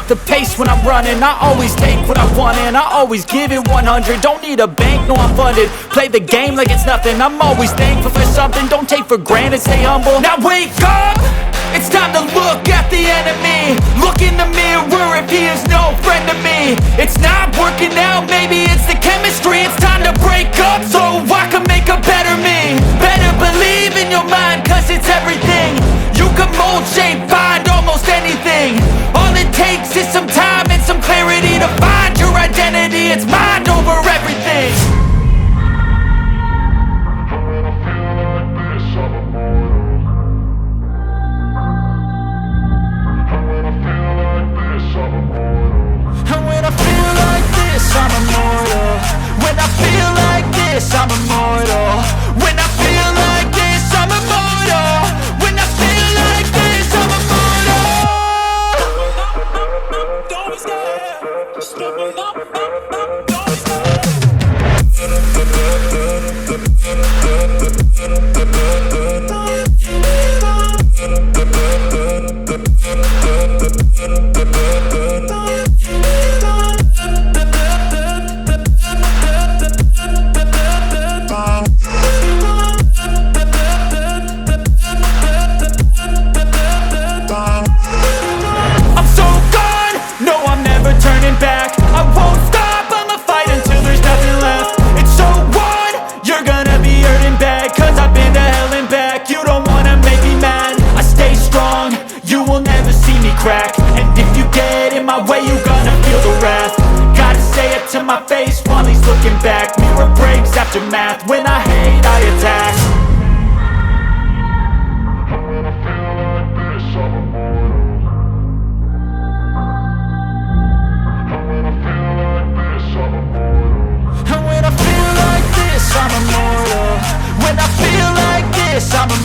the pace when I'm running. I always take what I want and I always give it 100. Don't need a bank, no I'm funded. Play the game like it's nothing. I'm always thankful for something. Don't take for granted, stay humble. Now wake up! It's time to look at the enemy. Look in the mirror if he is no friend to me. It's not working out, maybe it's the chemistry. It's time to break up so I can make a better me. Better believe in your mind, cause it's everything. You can mold, shape, find almost anything. All it takes is some time and some clarity to find your identity. It's mind over everything. I'm immortal. When I feel like this, I'm immortal. When I feel like this, I'm immortal. When I feel like this, I'm immortal. Don't be scared. Just level up. Don't be scared. And if you get in my way, you gonna feel the wrath. Gotta say it to my face while he's looking back. Mirror breaks after math. When I hate, I attack. And when I feel like this, I'm immortal. And when I feel like this, I'm immortal. And when I feel like this, I'm immortal. When I feel like this, I'm immortal.